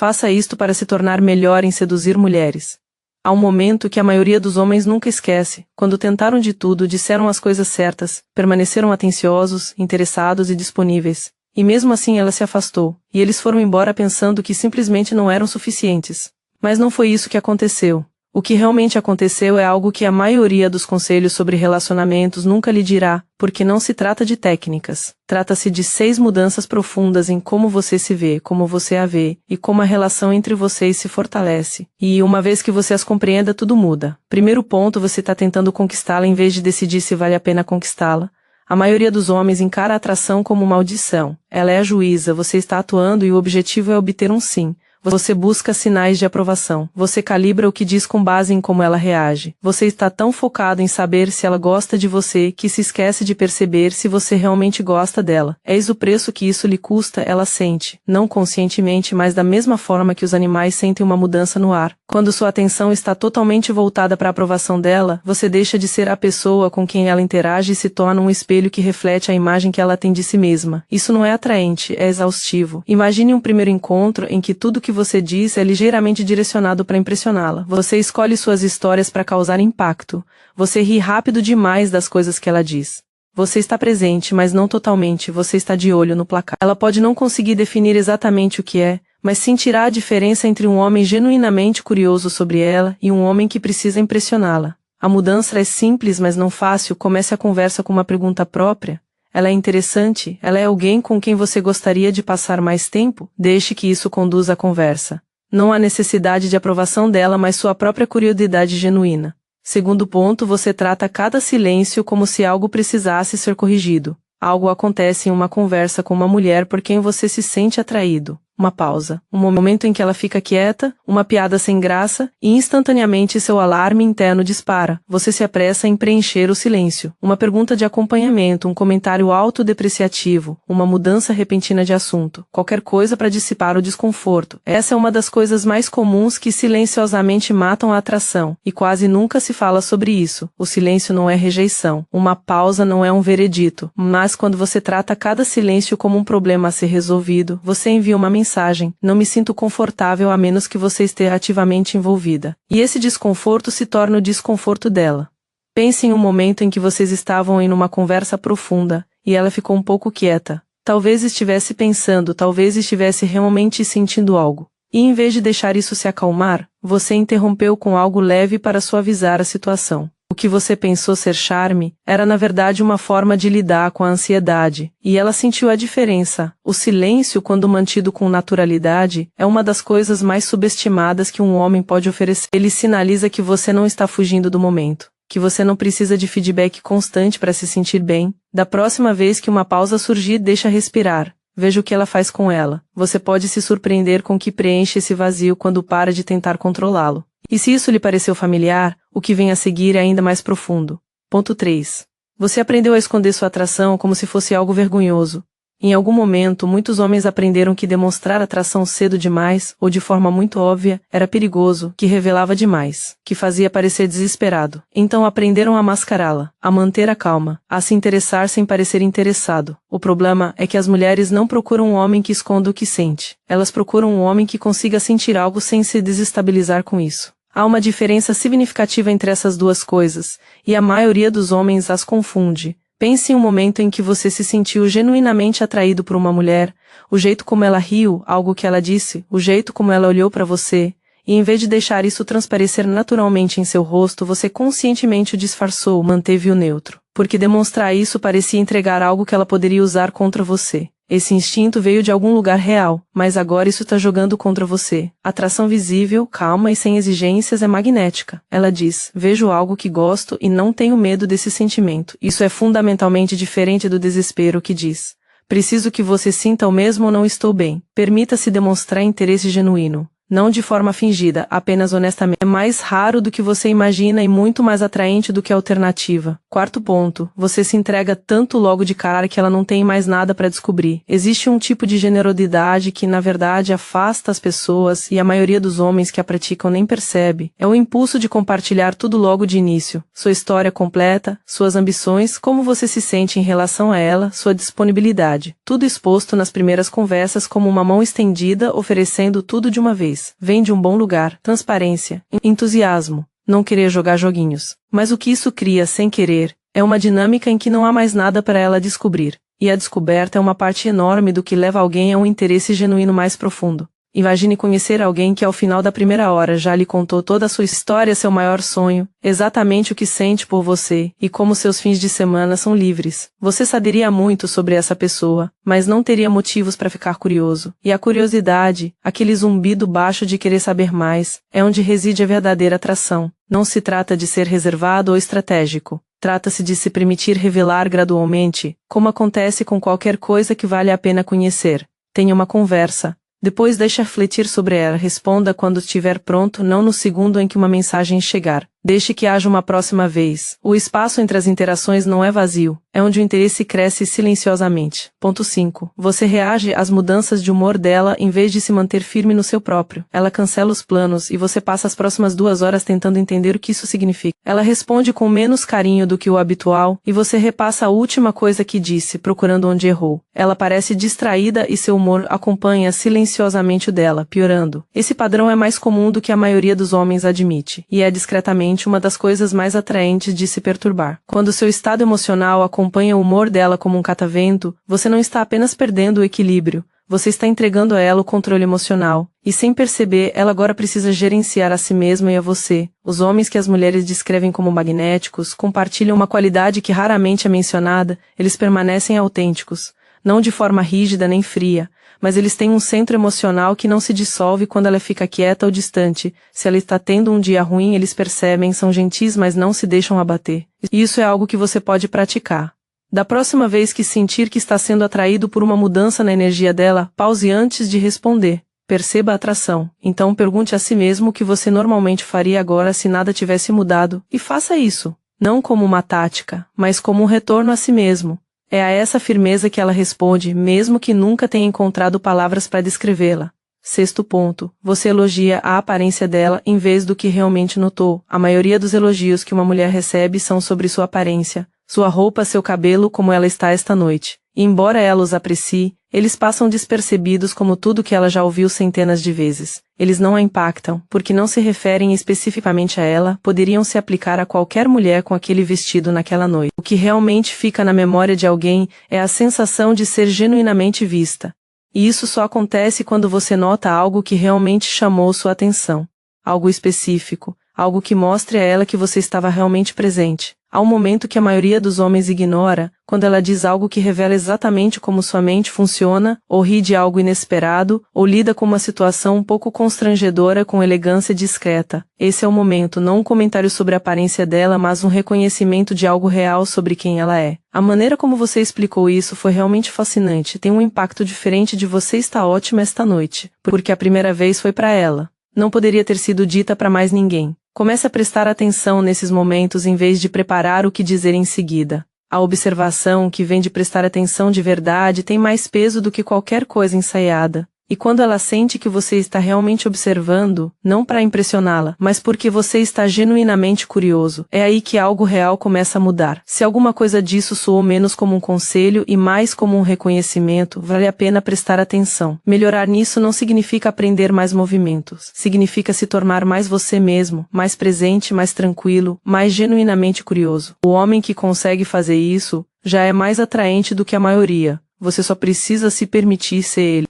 Faça isto para se tornar melhor em seduzir mulheres. Há um momento que a maioria dos homens nunca esquece, quando tentaram de tudo, disseram as coisas certas, permaneceram atenciosos, interessados e disponíveis. E mesmo assim ela se afastou, e eles foram embora pensando que simplesmente não eram suficientes. Mas não foi isso que aconteceu. O que realmente aconteceu é algo que a maioria dos conselhos sobre relacionamentos nunca lhe dirá, porque não se trata de técnicas. Trata-se de 6 mudanças profundas em como você se vê, como você a vê, e como a relação entre vocês se fortalece. E uma vez que você as compreenda, tudo muda. Primeiro ponto, você está tentando conquistá-la em vez de decidir se vale a pena conquistá-la. A maioria dos homens encara a atração como maldição. Ela é a juíza, você está atuando e o objetivo é obter um sim. Você busca sinais de aprovação. Você calibra o que diz com base em como ela reage. Você está tão focado em saber se ela gosta de você que se esquece de perceber se você realmente gosta dela. Eis o preço que isso lhe custa, ela sente, não conscientemente, mas da mesma forma que os animais sentem uma mudança no ar. Quando sua atenção está totalmente voltada para a aprovação dela, você deixa de ser a pessoa com quem ela interage e se torna um espelho que reflete a imagem que ela tem de si mesma. Isso não é atraente, é exaustivo. Imagine um primeiro encontro em que tudo que você diz é ligeiramente direcionado para impressioná-la. Você escolhe suas histórias para causar impacto. Você ri rápido demais das coisas que ela diz. Você está presente, mas não totalmente, você está de olho no placar. Ela pode não conseguir definir exatamente o que é, mas sentirá a diferença entre um homem genuinamente curioso sobre ela e um homem que precisa impressioná-la. A mudança é simples, mas não fácil. Comece a conversa com uma pergunta própria. Ela é interessante? Ela é alguém com quem você gostaria de passar mais tempo? Deixe que isso conduza a conversa. Não há necessidade de aprovação dela, mas sua própria curiosidade genuína. Segundo ponto, você trata cada silêncio como se algo precisasse ser corrigido. Algo acontece em uma conversa com uma mulher por quem você se sente atraído. Uma pausa, um momento em que ela fica quieta, uma piada sem graça, e instantaneamente seu alarme interno dispara. Você se apressa em preencher o silêncio. Uma pergunta de acompanhamento, um comentário autodepreciativo, uma mudança repentina de assunto. Qualquer coisa para dissipar o desconforto. Essa é uma das coisas mais comuns que silenciosamente matam a atração, e quase nunca se fala sobre isso. O silêncio não é rejeição. Uma pausa não é um veredito. Mas quando você trata cada silêncio como um problema a ser resolvido, você envia uma mensagem. Não me sinto confortável a menos que você esteja ativamente envolvida. E esse desconforto se torna o desconforto dela. Pense em um momento em que vocês estavam em uma conversa profunda, e ela ficou um pouco quieta. Talvez estivesse pensando, talvez estivesse realmente sentindo algo. E em vez de deixar isso se acalmar, você interrompeu com algo leve para suavizar a situação. O que você pensou ser charme, era na verdade uma forma de lidar com a ansiedade, e ela sentiu a diferença. O silêncio, quando mantido com naturalidade, é uma das coisas mais subestimadas que um homem pode oferecer. Ele sinaliza que você não está fugindo do momento, que você não precisa de feedback constante para se sentir bem. Da próxima vez que uma pausa surgir, deixa respirar. Veja o que ela faz com ela. Você pode se surpreender com o que preenche esse vazio quando para de tentar controlá-lo. E se isso lhe pareceu familiar, o que vem a seguir é ainda mais profundo. Ponto 3. Você aprendeu a esconder sua atração como se fosse algo vergonhoso. Em algum momento, muitos homens aprenderam que demonstrar atração cedo demais, ou de forma muito óbvia, era perigoso, que revelava demais, que fazia parecer desesperado. Então aprenderam a mascará-la, a manter a calma, a se interessar sem parecer interessado. O problema é que as mulheres não procuram um homem que esconda o que sente. Elas procuram um homem que consiga sentir algo sem se desestabilizar com isso. Há uma diferença significativa entre essas duas coisas, e a maioria dos homens as confunde. Pense em um momento em que você se sentiu genuinamente atraído por uma mulher, o jeito como ela riu, algo que ela disse, o jeito como ela olhou para você, e em vez de deixar isso transparecer naturalmente em seu rosto, você conscientemente o disfarçou, manteve-o neutro, porque demonstrar isso parecia entregar algo que ela poderia usar contra você. Esse instinto veio de algum lugar real, mas agora isso está jogando contra você. Atração visível, calma e sem exigências é magnética. Ela diz, vejo algo que gosto e não tenho medo desse sentimento. Isso é fundamentalmente diferente do desespero que diz, preciso que você sinta o mesmo ou não estou bem. Permita-se demonstrar interesse genuíno. Não de forma fingida, apenas honestamente. É mais raro do que você imagina e muito mais atraente do que a alternativa. Quarto ponto, você se entrega tanto logo de cara que ela não tem mais nada para descobrir. Existe um tipo de generosidade que, na verdade, afasta as pessoas e a maioria dos homens que a praticam nem percebe. É o impulso de compartilhar tudo logo de início. Sua história completa, suas ambições, como você se sente em relação a ela, sua disponibilidade. Tudo exposto nas primeiras conversas como uma mão estendida oferecendo tudo de uma vez. Vem de um bom lugar, transparência, entusiasmo, não querer jogar joguinhos. Mas o que isso cria sem querer é uma dinâmica em que não há mais nada para ela descobrir. E a descoberta é uma parte enorme do que leva alguém a um interesse genuíno mais profundo. Imagine conhecer alguém que ao final da primeira hora já lhe contou toda a sua história, seu maior sonho, exatamente o que sente por você e como seus fins de semana são livres. Você saberia muito sobre essa pessoa, mas não teria motivos para ficar curioso. E a curiosidade, aquele zumbido baixo de querer saber mais, é onde reside a verdadeira atração. Não se trata de ser reservado ou estratégico. Trata-se de se permitir revelar gradualmente, como acontece com qualquer coisa que vale a pena conhecer. Tenha uma conversa. Depois deixe refletir sobre ela, responda quando estiver pronto, não no segundo em que uma mensagem chegar. Deixe que haja uma próxima vez. O espaço entre as interações não é vazio, é onde o interesse cresce silenciosamente. Ponto 5. Você reage às mudanças de humor dela em vez de se manter firme no seu próprio. Ela cancela os planos e você passa as próximas 2 horas tentando entender o que isso significa. Ela responde com menos carinho do que o habitual e você repassa a última coisa que disse, procurando onde errou. Ela parece distraída e seu humor acompanha silenciosamente o dela, piorando. Esse padrão é mais comum do que a maioria dos homens admite, e é discretamente uma das coisas mais atraentes de se perturbar. Quando seu estado emocional acompanha o humor dela como um catavento, você não está apenas perdendo o equilíbrio, você está entregando a ela o controle emocional, e sem perceber, ela agora precisa gerenciar a si mesma e a você. Os homens que as mulheres descrevem como magnéticos compartilham uma qualidade que raramente é mencionada, eles permanecem autênticos, não de forma rígida nem fria, mas eles têm um centro emocional que não se dissolve quando ela fica quieta ou distante. Se ela está tendo um dia ruim, eles percebem, são gentis, mas não se deixam abater. Isso é algo que você pode praticar. Da próxima vez que sentir que está sendo atraído por uma mudança na energia dela, pause antes de responder. Perceba a atração. Então pergunte a si mesmo o que você normalmente faria agora se nada tivesse mudado, e faça isso. Não como uma tática, mas como um retorno a si mesmo. É a essa firmeza que ela responde, mesmo que nunca tenha encontrado palavras para descrevê-la. Sexto ponto, você elogia a aparência dela em vez do que realmente notou. A maioria dos elogios que uma mulher recebe são sobre sua aparência, sua roupa, seu cabelo, como ela está esta noite. E embora ela os aprecie, eles passam despercebidos como tudo que ela já ouviu centenas de vezes. Eles não a impactam, porque não se referem especificamente a ela, poderiam se aplicar a qualquer mulher com aquele vestido naquela noite. O que realmente fica na memória de alguém é a sensação de ser genuinamente vista. E isso só acontece quando você nota algo que realmente chamou sua atenção. Algo específico, algo que mostre a ela que você estava realmente presente. Há um momento que a maioria dos homens ignora, quando ela diz algo que revela exatamente como sua mente funciona, ou ri de algo inesperado, ou lida com uma situação um pouco constrangedora com elegância discreta. Esse é o momento, não um comentário sobre a aparência dela, mas um reconhecimento de algo real sobre quem ela é. A maneira como você explicou isso foi realmente fascinante, tem um impacto diferente de você está ótima esta noite, porque a primeira vez foi para ela. Não poderia ter sido dita para mais ninguém. Comece a prestar atenção nesses momentos em vez de preparar o que dizer em seguida. A observação, que vem de prestar atenção de verdade, tem mais peso do que qualquer coisa ensaiada. E quando ela sente que você está realmente observando, não para impressioná-la, mas porque você está genuinamente curioso, é aí que algo real começa a mudar. Se alguma coisa disso soou menos como um conselho e mais como um reconhecimento, vale a pena prestar atenção. Melhorar nisso não significa aprender mais movimentos. Significa se tornar mais você mesmo, mais presente, mais tranquilo, mais genuinamente curioso. O homem que consegue fazer isso já é mais atraente do que a maioria. Você só precisa se permitir ser ele.